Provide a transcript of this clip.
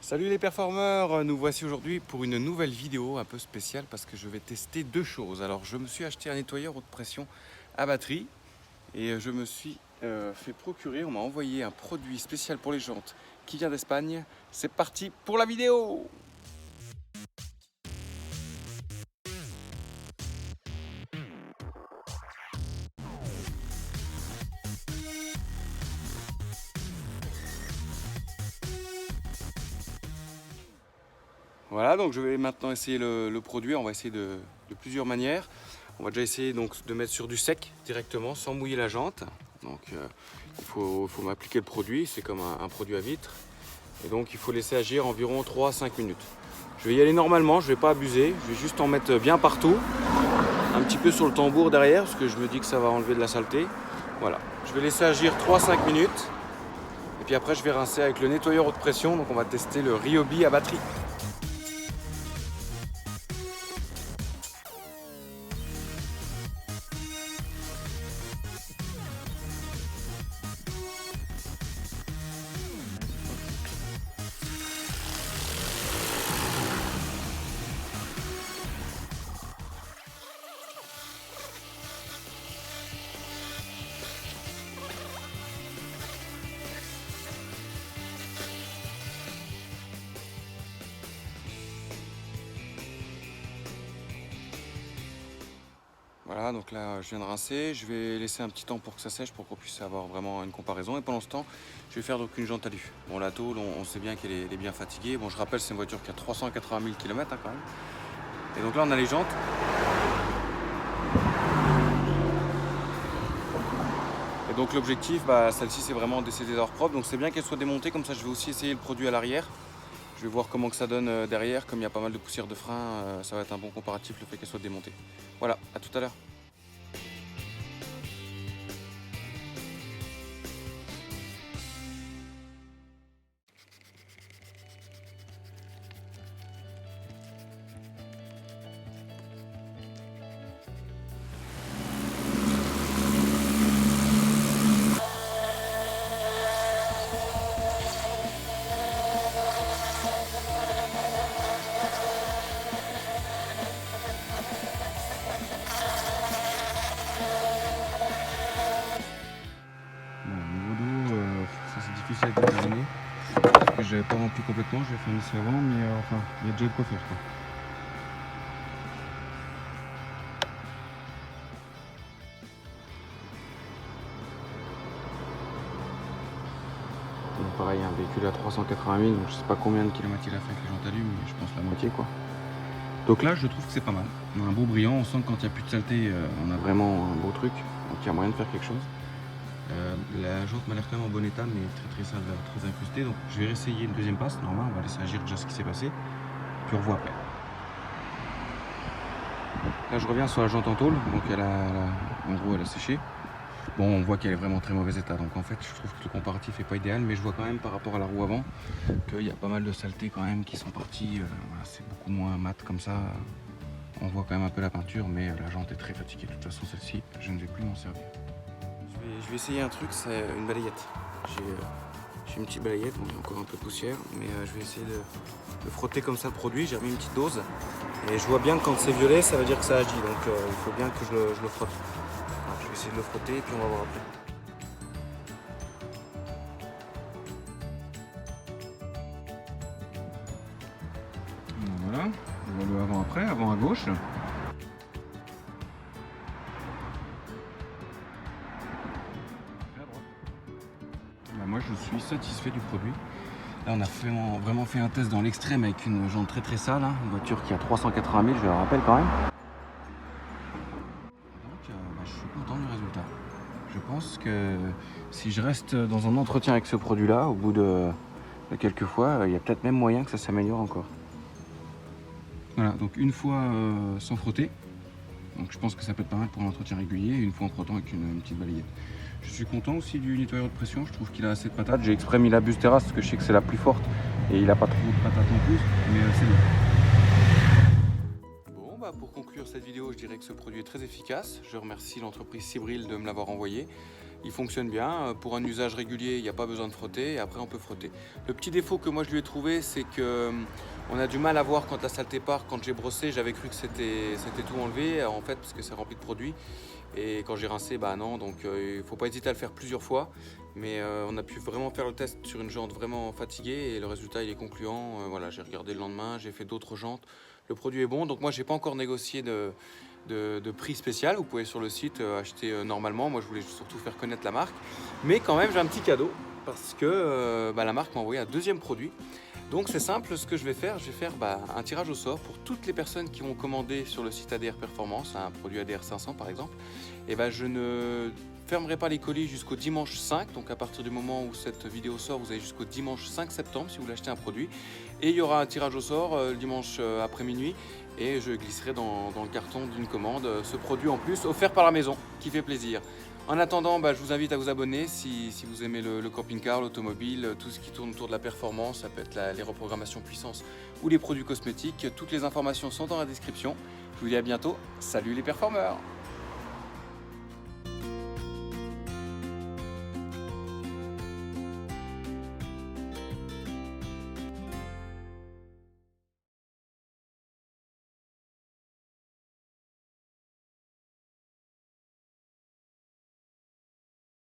Salut les performeurs, nous voici aujourd'hui pour une nouvelle vidéo un peu spéciale parce que je vais tester deux choses. Alors je me suis acheté un nettoyeur haute pression à batterie et je me suis fait procurer, on m'a envoyé un produit spécial pour les jantes qui vient d'Espagne. C'est parti pour la vidéo! Voilà, donc je vais maintenant essayer le produit, on va essayer de plusieurs manières. On va déjà essayer donc de mettre sur du sec directement sans mouiller la jante. Donc il faut m'appliquer le produit, c'est comme un produit à vitre. Et donc il faut laisser agir environ 3 à 5 minutes. Je vais y aller normalement, je ne vais pas abuser, je vais juste en mettre bien partout. Un petit peu sur le tambour derrière, parce que je me dis que ça va enlever de la saleté. Voilà, je vais laisser agir 3-5 minutes. Et puis après je vais rincer avec le nettoyeur haute pression. Donc on va tester le Ryobi à batterie. Voilà, donc là je viens de rincer, je vais laisser un petit temps pour que ça sèche pour qu'on puisse avoir vraiment une comparaison. Et pendant ce temps, je vais faire donc une jante alu. Bon, la tôle, on sait bien qu'elle est bien fatiguée. Bon, je rappelle, c'est une voiture qui a 380 000 km quand même. Et donc là, on a les jantes. Et donc l'objectif, celle-ci, c'est vraiment d'essayer d'avoir propre. Donc c'est bien qu'elle soit démontée, comme ça je vais aussi essayer le produit à l'arrière. Je vais voir comment que ça donne derrière, comme il y a pas mal de poussière de frein, ça va être un bon comparatif le fait qu'elle soit démontée. Voilà, à tout à l'heure. Ça c'est difficile à déterminer parce que j'avais pas rempli complètement, je vais faire une ici avant, mais enfin il y a déjà de quoi faire quoi. Donc pareil, un véhicule à 380 000, donc je sais pas combien de kilomètres il a fait avec les jantes alu, mais je pense la moitié quoi. Donc là je trouve que c'est pas mal. On a un beau brillant, on sent que quand il n'y a plus de saleté, on a vraiment un beau truc, donc il y a moyen de faire quelque chose. La jante m'a l'air quand même en bon état, mais très sale, très incrustée. Donc je vais réessayer le deuxième passe, normal, on va laisser agir déjà ce qui s'est passé, puis on revoit après. Là je reviens sur la jante en tôle, donc en gros elle a séché. Bon, on voit qu'elle est vraiment très mauvais état, donc en fait je trouve que le comparatif est pas idéal, mais je vois quand même par rapport à la roue avant qu'il y a pas mal de saletés quand même qui sont parties. Voilà, c'est beaucoup moins mat comme ça. On voit quand même un peu la peinture, mais la jante est très fatiguée. De toute façon, celle-ci, je ne vais plus m'en servir. Je vais essayer un truc, c'est une balayette. J'ai une petite balayette, bon, il y a encore un peu de poussière, mais je vais essayer de frotter comme ça le produit. J'ai remis une petite dose et je vois bien que quand c'est violet, ça veut dire que ça agit, donc il faut bien que je le frotte. Alors, je vais essayer de le frotter et puis on va voir après. Voilà, on voit le avant-après, avant à gauche. Moi je suis satisfait du produit. Là on a vraiment fait un test dans l'extrême avec une jante très sale, hein, une voiture qui a 380 000, je le rappelle quand même. Donc je suis content du résultat. Je pense que si je reste dans un entretien avec ce produit là, au bout de quelques fois, il y a peut-être même moyen que ça s'améliore encore. Voilà, donc une fois sans frotter. Donc je pense que ça peut être pas mal pour un entretien régulier, une fois en frottant avec une petite balayette. Je suis content aussi du nettoyeur de pression, je trouve qu'il a assez de patates. J'ai exprès mis la Bustera parce que je sais que c'est la plus forte et il n'a pas trop de patates non plus, mais c'est bien. Bon, pour conclure cette vidéo, je dirais que ce produit est très efficace. Je remercie l'entreprise Cibril de me l'avoir envoyé. Il fonctionne bien. Pour un usage régulier, il n'y a pas besoin de frotter et après on peut frotter. Le petit défaut que moi je lui ai trouvé, c'est que on a du mal à voir quand la saleté part. Quand j'ai brossé, j'avais cru que c'était tout enlevé en fait parce que c'est rempli de produits. Et quand j'ai rincé, bah non, donc il ne faut pas hésiter à le faire plusieurs fois. Mais on a pu vraiment faire le test sur une jante vraiment fatiguée et le résultat il est concluant. Voilà, j'ai regardé le lendemain, j'ai fait d'autres jantes. Le produit est bon, donc moi j'ai pas encore négocié de prix spécial. Vous pouvez sur le site acheter normalement. Moi je voulais surtout faire connaître la marque. Mais quand même j'ai un petit cadeau parce que la marque m'a envoyé un deuxième produit. Donc c'est simple, ce que je vais faire un tirage au sort pour toutes les personnes qui vont commander sur le site ADR Performance, un produit ADR 500 par exemple. Et je ne fermerai pas les colis jusqu'au dimanche 5, donc à partir du moment où cette vidéo sort, vous avez jusqu'au dimanche 5 septembre si vous voulez acheter un produit. Et il y aura un tirage au sort le dimanche après minuit et je glisserai dans le carton d'une commande ce produit en plus offert par la maison qui fait plaisir. En attendant, je vous invite à vous abonner si vous aimez le camping-car, l'automobile, tout ce qui tourne autour de la performance, ça peut être les reprogrammations puissance ou les produits cosmétiques. Toutes les informations sont dans la description. Je vous dis à bientôt. Salut les performeurs!